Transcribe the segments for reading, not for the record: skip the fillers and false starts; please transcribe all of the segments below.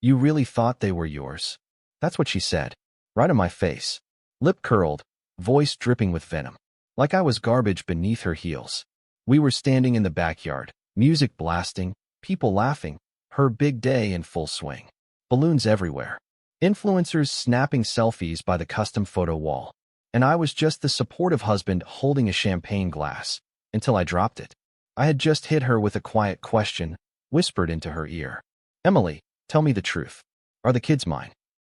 You really thought they were yours? That's what she said, right in my face. Lip curled, voice dripping with venom. Like I was garbage beneath her heels. We were standing in the backyard, music blasting, people laughing, her big day in full swing. Balloons everywhere. Influencers snapping selfies by the custom photo wall. And I was just the supportive husband holding a champagne glass, until I dropped it. I had just hit her with a quiet question, whispered into her ear. Emily, tell me the truth. Are the kids mine?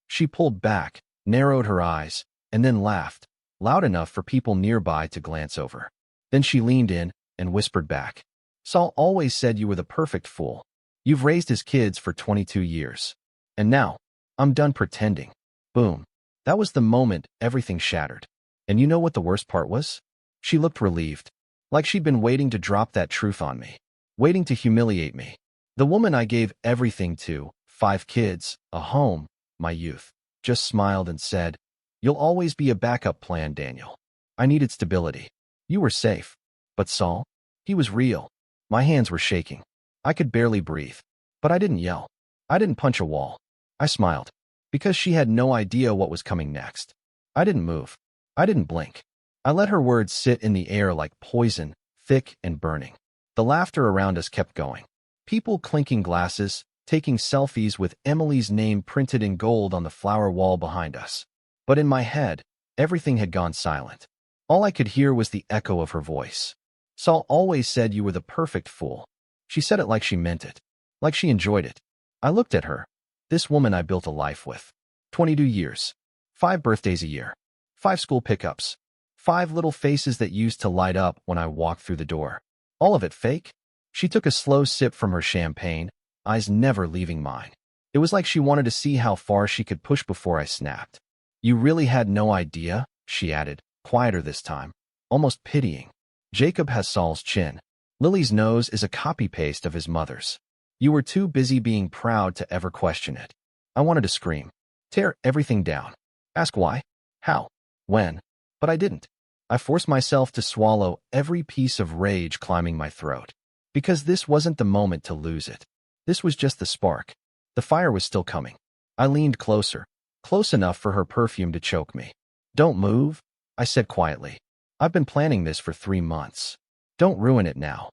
She pulled back, narrowed her eyes, and then laughed, loud enough for people nearby to glance over. Then she leaned in and whispered back. Saul always said you were the perfect fool. You've raised his kids for 22 years. And now, I'm done pretending. Boom. That was the moment everything shattered. And you know what the worst part was? She looked relieved, like she'd been waiting to drop that truth on me, waiting to humiliate me. The woman I gave everything to, 5 kids, a home, my youth, just smiled and said, You'll always be a backup plan, Daniel. I needed stability. You were safe. But Saul? He was real. My hands were shaking. I could barely breathe. But I didn't yell. I didn't punch a wall. I smiled. Because she had no idea what was coming next. I didn't move. I didn't blink. I let her words sit in the air like poison, thick and burning. The laughter around us kept going. People clinking glasses, taking selfies with Emily's name printed in gold on the flower wall behind us. But in my head, everything had gone silent. All I could hear was the echo of her voice. Saul always said you were the perfect fool. She said it like she meant it, like she enjoyed it. I looked at her. This woman I built a life with. 22 years. 5 birthdays a year. 5 school pickups. 5 little faces that used to light up when I walked through the door. All of it fake? She took a slow sip from her champagne, eyes never leaving mine. It was like she wanted to see how far she could push before I snapped. You really had no idea, she added, quieter this time, almost pitying. Jacob has Saul's chin. Lily's nose is a copy-paste of his mother's. You were too busy being proud to ever question it. I wanted to scream. Tear everything down. Ask why, how, when. But I didn't. I forced myself to swallow every piece of rage climbing my throat. Because this wasn't the moment to lose it. This was just the spark. The fire was still coming. I leaned closer, close enough for her perfume to choke me. Don't move, I said quietly. I've been planning this for 3 months. Don't ruin it now.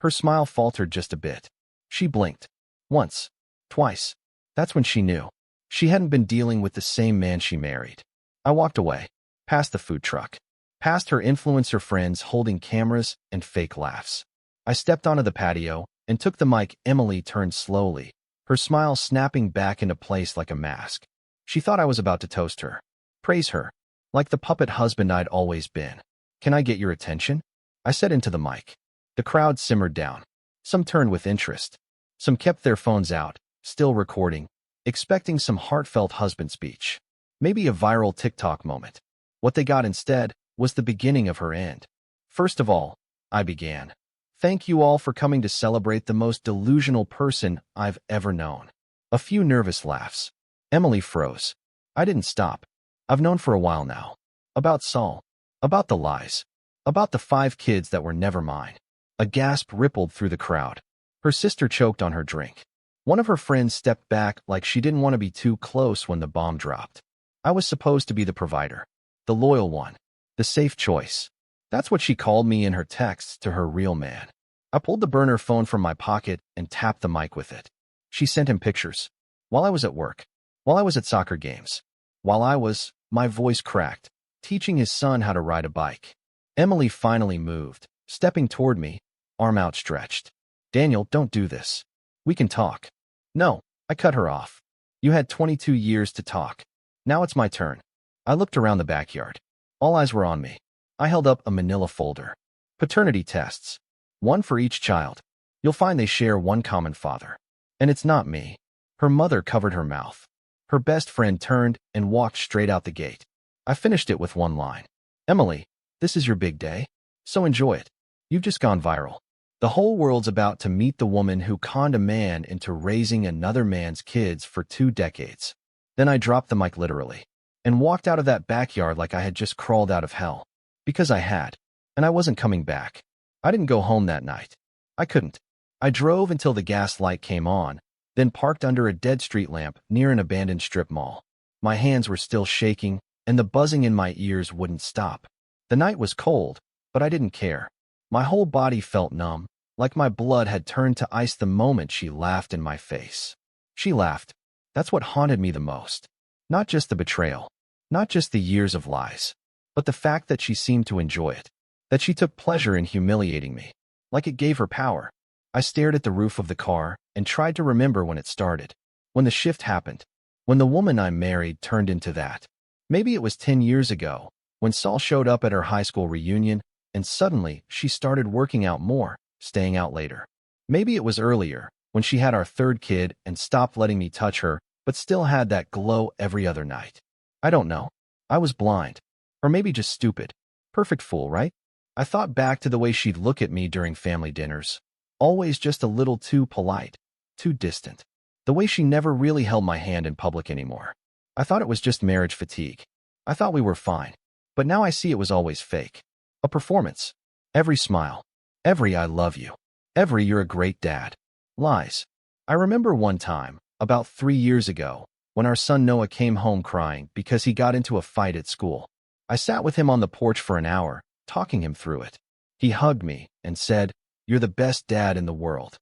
Her smile faltered just a bit. She blinked. Once. Twice. That's when she knew. She hadn't been dealing with the same man she married. I walked away. Past the food truck. Past her influencer friends holding cameras and fake laughs. I stepped onto the patio and took the mic. Emily turned slowly, her smile snapping back into place like a mask. She thought I was about to toast her. Praise her. Like the puppet husband I'd always been. Can I get your attention? I said into the mic. The crowd simmered down. Some turned with interest. Some kept their phones out, still recording, expecting some heartfelt husband speech. Maybe a viral TikTok moment. What they got instead was the beginning of her end. First of all, I began. Thank you all for coming to celebrate the most delusional person I've ever known. A few nervous laughs. Emily froze. I didn't stop. I've known for a while now. About Saul. About the lies. About the 5 kids that were never mine. A gasp rippled through the crowd. Her sister choked on her drink. One of her friends stepped back like she didn't want to be too close when the bomb dropped. I was supposed to be the provider. The loyal one. The safe choice. That's what she called me in her texts to her real man. I pulled the burner phone from my pocket and tapped the mic with it. She sent him pictures. While I was at work. While I was at soccer games. My voice cracked, teaching his son how to ride a bike. Emily finally moved, stepping toward me, arm outstretched. Daniel, don't do this. We can talk. No, I cut her off. You had 22 years to talk. Now it's my turn. I looked around the backyard. All eyes were on me. I held up a manila folder. Paternity tests. 1 for each child. You'll find they share one common father. And it's not me. Her mother covered her mouth. Her best friend turned and walked straight out the gate. I finished it with one line. Emily, this is your big day. So enjoy it. You've just gone viral. The whole world's about to meet the woman who conned a man into raising another man's kids for 2 decades. Then I dropped the mic literally and walked out of that backyard like I had just crawled out of hell. Because I had. And I wasn't coming back. I didn't go home that night. I couldn't. I drove until the gas light came on, then parked under a dead street lamp near an abandoned strip mall. My hands were still shaking, and the buzzing in my ears wouldn't stop. The night was cold, but I didn't care. My whole body felt numb, like my blood had turned to ice the moment she laughed in my face. She laughed. That's what haunted me the most. Not just the betrayal, not just the years of lies, but the fact that she seemed to enjoy it, that she took pleasure in humiliating me, like it gave her power. I stared at the roof of the car and tried to remember when it started, when the shift happened, when the woman I married turned into that. Maybe it was 10 years ago, when Saul showed up at her high school reunion, and suddenly she started working out more, staying out later. Maybe it was earlier, when she had our third kid and stopped letting me touch her, but still had that glow every other night. I don't know. I was blind. Or maybe just stupid. Perfect fool, right? I thought back to the way she'd look at me during family dinners. Always just a little too polite, too distant. The way she never really held my hand in public anymore. I thought it was just marriage fatigue. I thought we were fine. But now I see it was always fake. A performance. Every smile. Every I love you. Every you're a great dad. Lies. I remember one time, about 3 years ago, when our son Noah came home crying because he got into a fight at school. I sat with him on the porch for an hour, talking him through it. He hugged me and said, "You're the best dad in the world."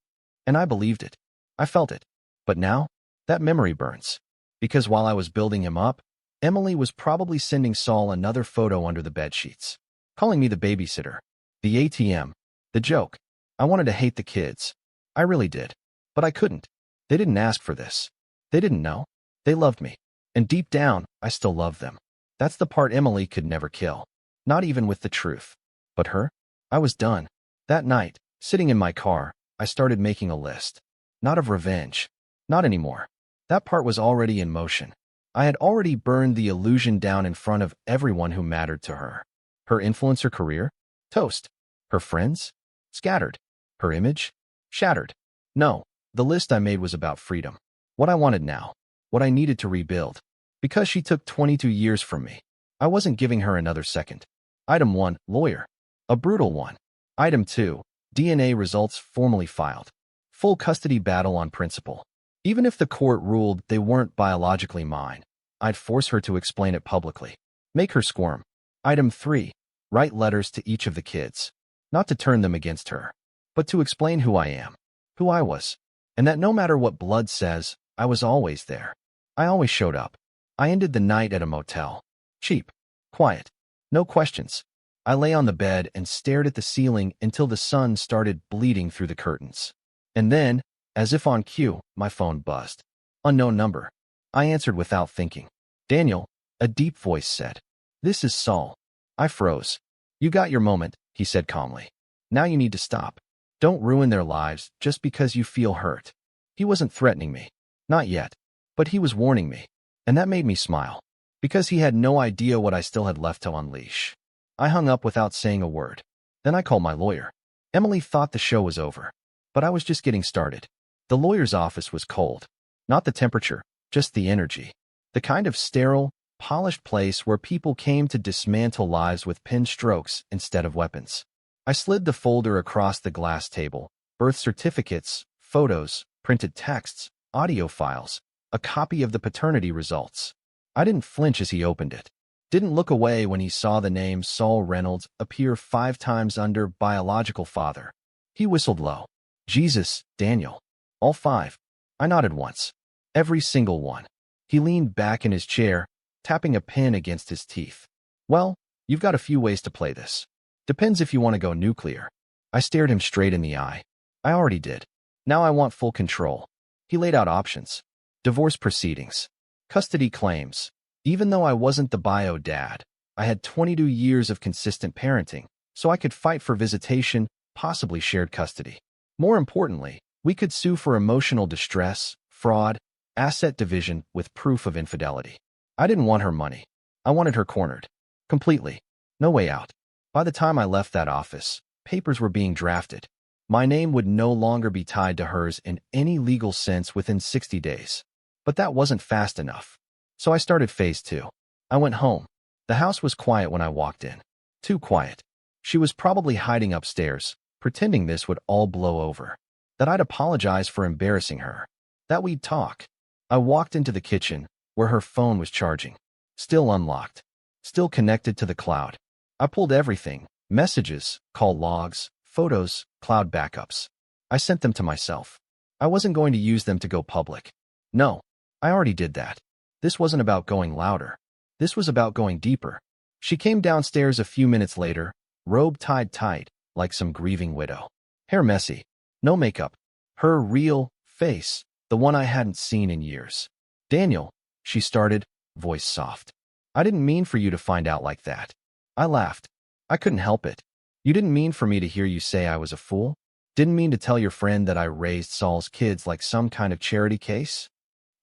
And I believed it. I felt it. But now, that memory burns. Because while I was building him up, Emily was probably sending Saul another photo under the bedsheets, calling me the babysitter, the ATM, the joke. I wanted to hate the kids. I really did. But I couldn't. They didn't ask for this. They didn't know. They loved me. And deep down, I still love them. That's the part Emily could never kill. Not even with the truth. But her? I was done. That night, sitting in my car, I started making a list. Not of revenge. Not anymore. That part was already in motion. I had already burned the illusion down in front of everyone who mattered to her. Her influencer career? Toast. Her friends? Scattered. Her image? Shattered. No, the list I made was about freedom. What I wanted now. What I needed to rebuild. Because she took 22 years from me. I wasn't giving her another second. Item 1, lawyer. A brutal one. Item 2, DNA results formally filed. Full custody battle on principle. Even if the court ruled they weren't biologically mine, I'd force her to explain it publicly. Make her squirm. Item 3, write letters to each of the kids. Not to turn them against her, but to explain who I am, who I was, and that no matter what blood says, I was always there. I always showed up. I ended the night at a motel. Cheap. Quiet. No questions. I lay on the bed and stared at the ceiling until the sun started bleeding through the curtains. And then, as if on cue, my phone buzzed. Unknown number. I answered without thinking. "Daniel," a deep voice said. "This is Saul." I froze. "You got your moment," he said calmly. "Now you need to stop. Don't ruin their lives just because you feel hurt." He wasn't threatening me. Not yet. But he was warning me. And that made me smile. Because he had no idea what I still had left to unleash. I hung up without saying a word. Then I called my lawyer. Emily thought the show was over. But I was just getting started. The lawyer's office was cold. Not the temperature, just the energy. The kind of sterile, polished place where people came to dismantle lives with pen strokes instead of weapons. I slid the folder across the glass table. Birth certificates, photos, printed texts, audio files, a copy of the paternity results. I didn't flinch as he opened it. Didn't look away when he saw the name Saul Reynolds appear 5 times under biological father. He whistled low. "Jesus, Daniel." All 5. I nodded once. Every single one. He leaned back in his chair, tapping a pen against his teeth. "Well, you've got a few ways to play this. Depends if you want to go nuclear." I stared him straight in the eye. I already did. Now I want full control. He laid out options. Divorce proceedings. Custody claims. Even though I wasn't the bio dad, I had 22 years of consistent parenting, so I could fight for visitation, possibly shared custody. More importantly, we could sue for emotional distress, fraud, asset division with proof of infidelity. I didn't want her money. I wanted her cornered. Completely. No way out. By the time I left that office, papers were being drafted. My name would no longer be tied to hers in any legal sense within 60 days. But that wasn't fast enough. So I started phase 2. I went home. The house was quiet when I walked in. Too quiet. She was probably hiding upstairs, pretending this would all blow over. That I'd apologize for embarrassing her. that we'd talk. I walked into the kitchen, where her phone was charging. Still unlocked. Still connected to the cloud. I pulled everything: messages, call logs, photos, cloud backups. I sent them to myself. I wasn't going to use them to go public. No, I already did that. This wasn't about going louder. This was about going deeper. She came downstairs a few minutes later, robe tied tight, like some grieving widow. Hair messy. No makeup. Her real face, the one I hadn't seen in years. "Daniel," she started, voice soft. "I didn't mean for you to find out like that." I laughed. I couldn't help it. "You didn't mean for me to hear you say I was a fool? Didn't mean to tell your friend that I raised Saul's kids like some kind of charity case?"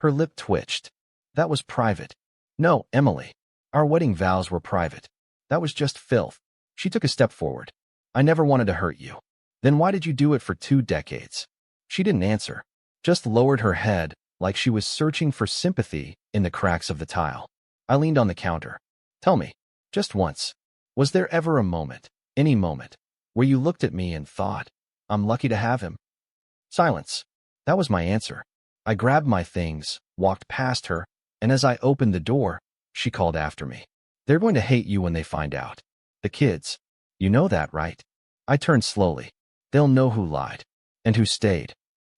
Her lip twitched. "That was private." "No, Emily. Our wedding vows were private. That was just filth." She took a step forward. "I never wanted to hurt you." "Then why did you do it for 2 decades? She didn't answer. Just lowered her head, like she was searching for sympathy in the cracks of the tile. I leaned on the counter. "Tell me, just once, was there ever a moment, any moment, where you looked at me and thought, 'I'm lucky to have him'?" Silence. That was my answer. I grabbed my things, walked past her, and as I opened the door, she called after me. "They're going to hate you when they find out. The kids. You know that, right?" I turned slowly. "They'll know who lied. And who stayed."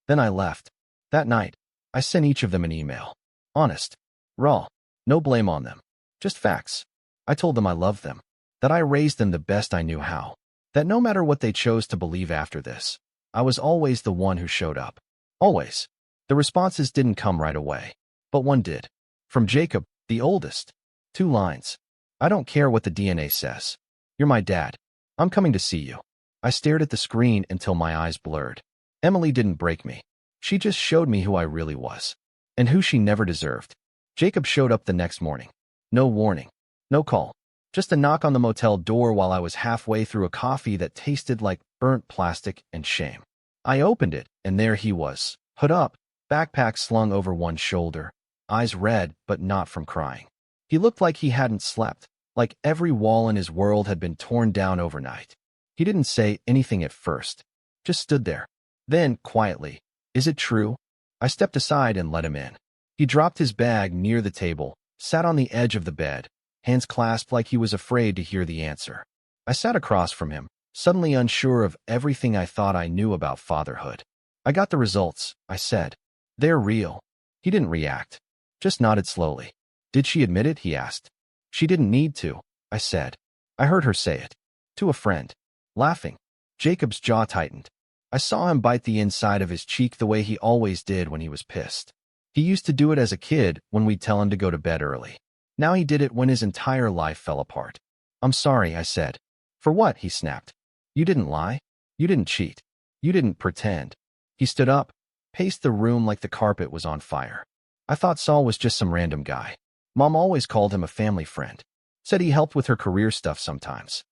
Then I left. That night, I sent each of them an email. Honest. Raw. No blame on them. Just facts. I told them I loved them. That I raised them the best I knew how. That no matter what they chose to believe after this, I was always the one who showed up. Always. The responses didn't come right away. But one did. From Jacob, the oldest. 2 lines. "I don't care what the DNA says. You're my dad. I'm coming to see you." I stared at the screen until my eyes blurred. Emily didn't break me. She just showed me who I really was. And who she never deserved. Jacob showed up the next morning. No warning. No call. Just a knock on the motel door while I was halfway through a coffee that tasted like burnt plastic and shame. I opened it, and there he was, hood up, backpack slung over one shoulder, eyes red but not from crying. He looked like he hadn't slept, like every wall in his world had been torn down overnight. He didn't say anything at first, just stood there. Then, quietly, "Is it true?" I stepped aside and let him in. He dropped his bag near the table, sat on the edge of the bed, hands clasped like he was afraid to hear the answer. I sat across from him, suddenly unsure of everything I thought I knew about fatherhood. "I got the results," I said. "They're real." He didn't react, just nodded slowly. "Did she admit it?" he asked. "She didn't need to," I said. I heard her say it. To a friend. Laughing. Jacob's jaw tightened. I saw him bite the inside of his cheek the way he always did when he was pissed. He used to do it as a kid when we'd tell him to go to bed early. Now he did it when his entire life fell apart. "I'm sorry," I said. "For what?" he snapped. "You didn't lie. You didn't cheat. You didn't pretend." He stood up, paced the room like the carpet was on fire. "I thought Saul was just some random guy. Mom always called him a family friend. Said he helped with her career stuff sometimes.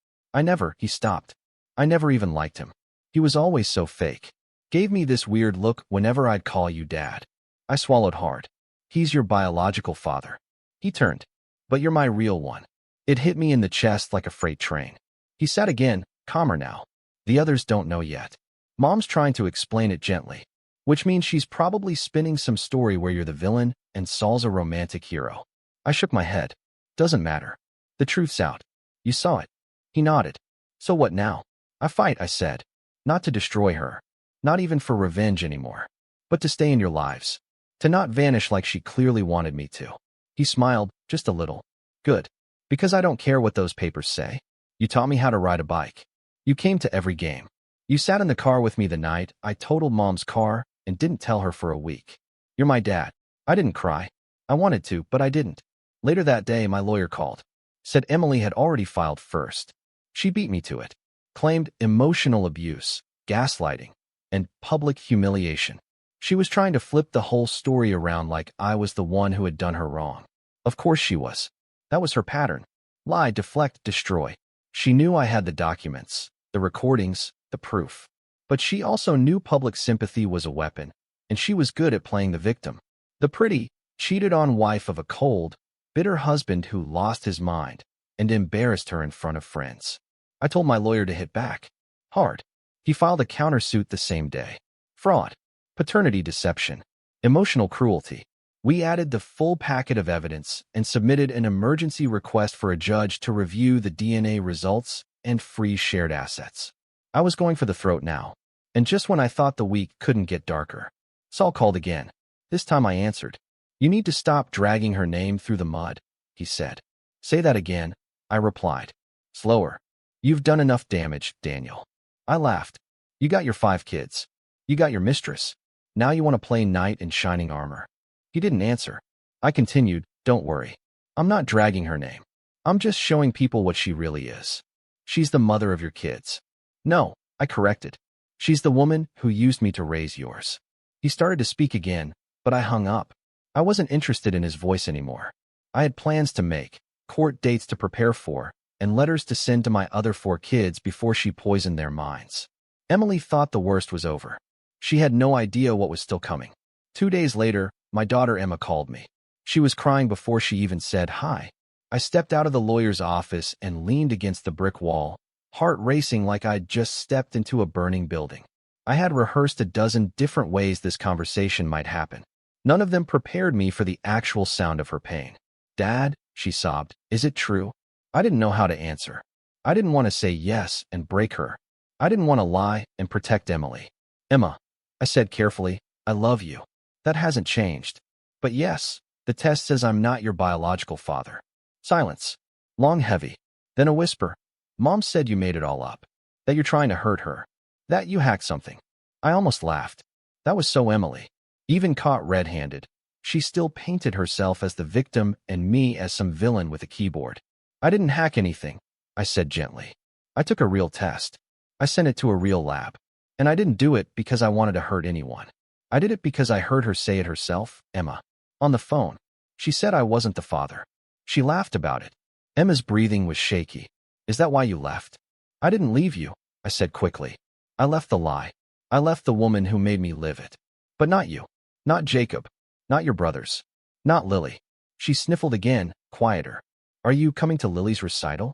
He stopped. I never even liked him. He was always so fake. Gave me this weird look whenever I'd call you dad." I swallowed hard. "He's your biological father." He turned. "But you're my real one." It hit me in the chest like a freight train. He sat again, calmer now. "The others don't know yet. Mom's trying to explain it gently. Which means she's probably spinning some story where you're the villain and Saul's a romantic hero." I shook my head. "Doesn't matter. The truth's out. You saw it." He nodded. "So what now?" "I fight," I said. "Not to destroy her. Not even for revenge anymore. But to stay in your lives. To not vanish like she clearly wanted me to." He smiled, just a little. "Good. Because I don't care what those papers say. You taught me how to ride a bike. You came to every game. You sat in the car with me the night I totaled Mom's car and didn't tell her for a week. You're my dad." I didn't cry. I wanted to, but I didn't. Later that day, my lawyer called. Said Emily had already filed first. She beat me to it. Claimed emotional abuse, gaslighting, and public humiliation. She was trying to flip the whole story around like I was the one who had done her wrong. Of course she was. That was her pattern. Lie, deflect, destroy. She knew I had the documents, the recordings, the proof. But she also knew public sympathy was a weapon, and she was good at playing the victim. The pretty, cheated-on wife of a cold, bitter husband who lost his mind and embarrassed her in front of friends. I told my lawyer to hit back. Hard. He filed a countersuit the same day. Fraud. Paternity deception. Emotional cruelty. We added the full packet of evidence and submitted an emergency request for a judge to review the DNA results and freeze shared assets. I was going for the throat now, and just when I thought the week couldn't get darker, Saul called again. This time I answered. "You need to stop dragging her name through the mud," he said. "Say that again," I replied. Slower. "You've done enough damage, Daniel." I laughed. "You got your 5 kids. You got your mistress. Now you want to play knight in shining armor." He didn't answer. I continued, "Don't worry. I'm not dragging her name. I'm just showing people what she really is. She's the mother of your kids." "No," I corrected. "She's the woman who used me to raise yours." He started to speak again, but I hung up. I wasn't interested in his voice anymore. I had plans to make, court dates to prepare for, and letters to send to my other 4 kids before she poisoned their minds. Emily thought the worst was over. She had no idea what was still coming. 2 days later, my daughter Emma called me. She was crying before she even said hi. I stepped out of the lawyer's office and leaned against the brick wall, heart racing like I'd just stepped into a burning building. I had rehearsed a dozen different ways this conversation might happen. None of them prepared me for the actual sound of her pain. "Dad," she sobbed, "is it true?" I didn't know how to answer. I didn't want to say yes and break her. I didn't want to lie and protect Emily. "Emma," I said carefully, "I love you. That hasn't changed. But yes, the test says I'm not your biological father." Silence. Long, heavy. Then a whisper. "Mom said you made it all up. That you're trying to hurt her. That you hacked something." I almost laughed. That was so Emily. Even caught red-handed, she still painted herself as the victim and me as some villain with a keyboard. "I didn't hack anything," I said gently. "I took a real test. I sent it to a real lab. And I didn't do it because I wanted to hurt anyone. I did it because I heard her say it herself, Emma. On the phone. She said I wasn't the father. She laughed about it." Emma's breathing was shaky. "Is that why you left?" "I didn't leave you," I said quickly. "I left the lie. I left the woman who made me live it. But not you. Not Jacob. Not your brothers. Not Lily." She sniffled again, quieter. "Are you coming to Lily's recital?"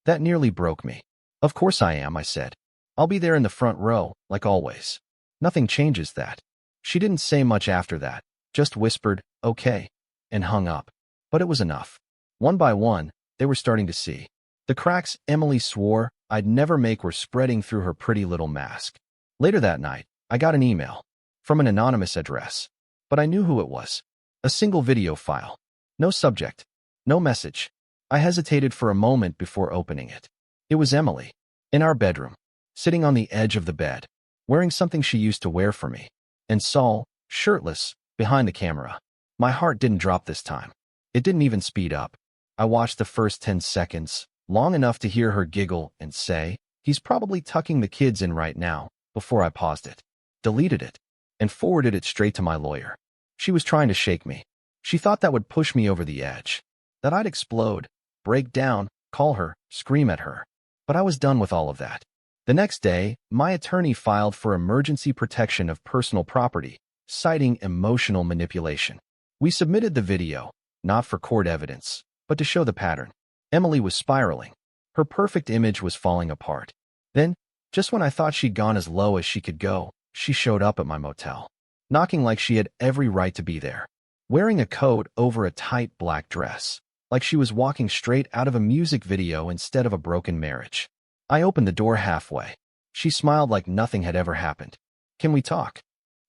That nearly broke me. "Of course I am," I said. "I'll be there in the front row, like always. Nothing changes that." She didn't say much after that, just whispered, "Okay," and hung up. But it was enough. One by one, they were starting to see. The cracks Emily swore I'd never make were spreading through her pretty little mask. Later that night, I got an email. From an anonymous address. But I knew who it was. A single video file. No subject. No message. I hesitated for a moment before opening it. It was Emily. In our bedroom. Sitting on the edge of the bed. Wearing something she used to wear for me. And Saul, shirtless, behind the camera. My heart didn't drop this time. It didn't even speed up. I watched the first 10 seconds, long enough to hear her giggle and say, "He's probably tucking the kids in right now," before I paused it, deleted it, and forwarded it straight to my lawyer. She was trying to shake me. She thought that would push me over the edge. That I'd explode, break down, call her, scream at her. But I was done with all of that. The next day, my attorney filed for emergency protection of personal property, citing emotional manipulation. We submitted the video, not for court evidence, but to show the pattern. Emily was spiraling. Her perfect image was falling apart. Then, just when I thought she'd gone as low as she could go, she showed up at my motel, knocking like she had every right to be there, wearing a coat over a tight black dress, like she was walking straight out of a music video instead of a broken marriage. I opened the door halfway. She smiled like nothing had ever happened. "Can we talk?"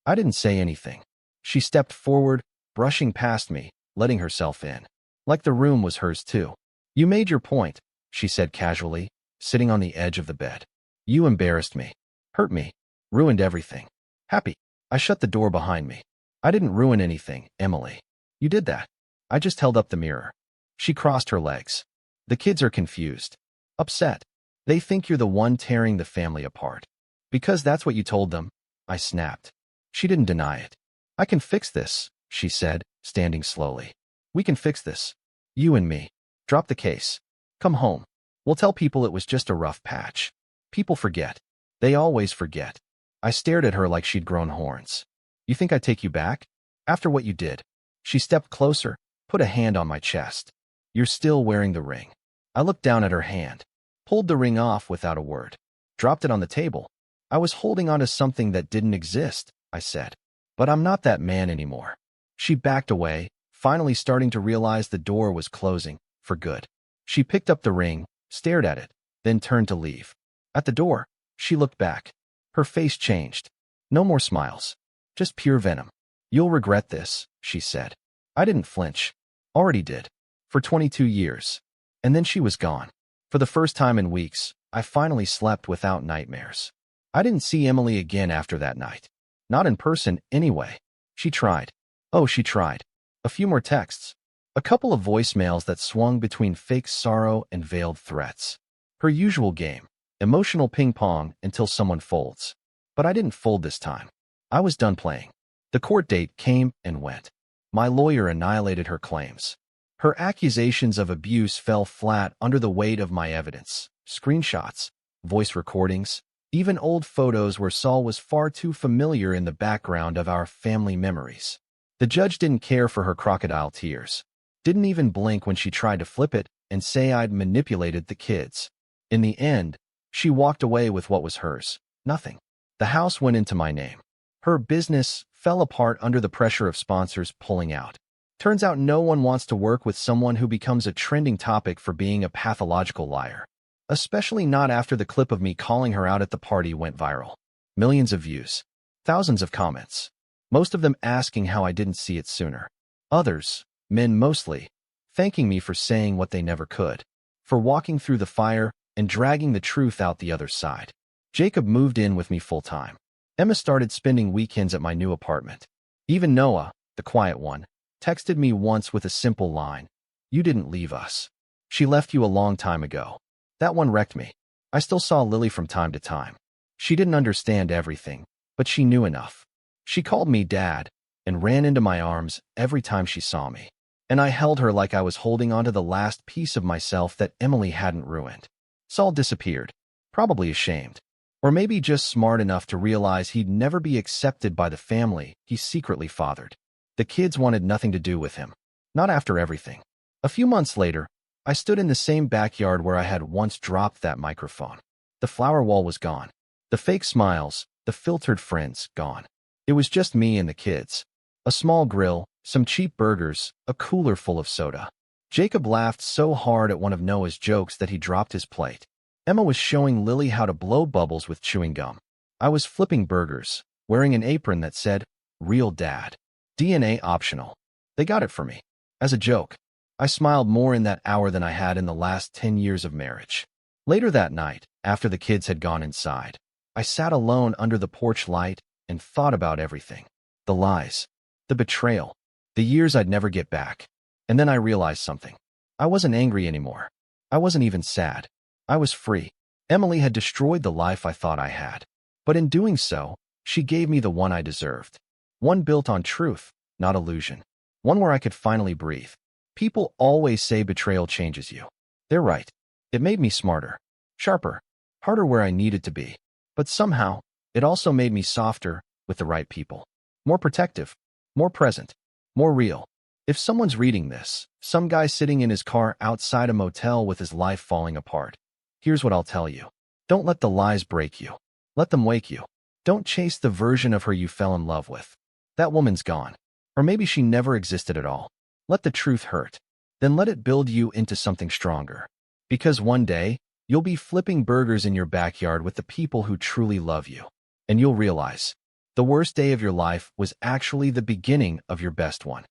I didn't say anything. She stepped forward, brushing past me, letting herself in. Like the room was hers too. "You made your point," she said casually, sitting on the edge of the bed. "You embarrassed me, hurt me, ruined everything. Happy." I shut the door behind me. "I didn't ruin anything, Emily. You did that." I just held up the mirror. She crossed her legs. "The kids are confused. Upset. They think you're the one tearing the family apart. Because that's what you told them," I snapped. She didn't deny it. "I can fix this," she said, standing slowly. "We can fix this. You and me. Drop the case. Come home. We'll tell people it was just a rough patch. People forget. They always forget." I stared at her like she'd grown horns. "You think I'd take you back? After what you did?" She stepped closer, put a hand on my chest. "You're still wearing the ring." I looked down at her hand, pulled the ring off without a word, dropped it on the table. "I was holding on to something that didn't exist," I said. But I'm not that man anymore. She backed away, finally starting to realize the door was closing, for good. She picked up the ring, stared at it, then turned to leave. At the door, she looked back. Her face changed. No more smiles. Just pure venom. You'll regret this, she said. I didn't flinch. Already did. For 22 years. And then she was gone. For the first time in weeks, I finally slept without nightmares. I didn't see Emily again after that night. Not in person, anyway. She tried. Oh, she tried. A few more texts. A couple of voicemails that swung between fake sorrow and veiled threats. Her usual game. Emotional ping-pong until someone folds. But I didn't fold this time. I was done playing. The court date came and went. My lawyer annihilated her claims. Her accusations of abuse fell flat under the weight of my evidence. Screenshots, voice recordings, even old photos where Saul was far too familiar in the background of our family memories. The judge didn't care for her crocodile tears. Didn't even blink when she tried to flip it and say I'd manipulated the kids. In the end, she walked away with what was hers. Nothing. The house went into my name. Her business fell apart under the pressure of sponsors pulling out. Turns out no one wants to work with someone who becomes a trending topic for being a pathological liar. Especially not after the clip of me calling her out at the party went viral. Millions of views. Thousands of comments. Most of them asking how I didn't see it sooner. Others, men mostly, thanking me for saying what they never could. For walking through the fire and dragging the truth out the other side. Jacob moved in with me full-time. Emma started spending weekends at my new apartment. Even Noah, the quiet one, texted me once with a simple line. You didn't leave us. She left you a long time ago. That one wrecked me. I still saw Lily from time to time. She didn't understand everything, but she knew enough. She called me Dad and ran into my arms every time she saw me. And I held her like I was holding onto the last piece of myself that Emily hadn't ruined. Saul disappeared, probably ashamed. Or maybe just smart enough to realize he'd never be accepted by the family he secretly fathered. The kids wanted nothing to do with him. Not after everything. A few months later, I stood in the same backyard where I had once dropped that microphone. The flower wall was gone. The fake smiles, the filtered friends, gone. It was just me and the kids. A small grill, some cheap burgers, a cooler full of soda. Jacob laughed so hard at one of Noah's jokes that he dropped his plate. Emma was showing Lily how to blow bubbles with chewing gum. I was flipping burgers, wearing an apron that said, Real Dad. DNA optional. They got it for me. As a joke. I smiled more in that hour than I had in the last 10 years of marriage. Later that night, after the kids had gone inside, I sat alone under the porch light and thought about everything. The lies. The betrayal. The years I'd never get back. And then I realized something. I wasn't angry anymore. I wasn't even sad. I was free. Emily had destroyed the life I thought I had. But in doing so, she gave me the one I deserved. One built on truth, not illusion. One where I could finally breathe. People always say betrayal changes you. They're right. It made me smarter, sharper, harder where I needed to be. But somehow, it also made me softer with the right people. More protective, more present, more real. If someone's reading this, some guy sitting in his car outside a motel with his life falling apart, here's what I'll tell you. Don't let the lies break you. Let them wake you. Don't chase the version of her you fell in love with. That woman's gone. Or maybe she never existed at all. Let the truth hurt. Then let it build you into something stronger. Because one day, you'll be flipping burgers in your backyard with the people who truly love you. And you'll realize, the worst day of your life was actually the beginning of your best one.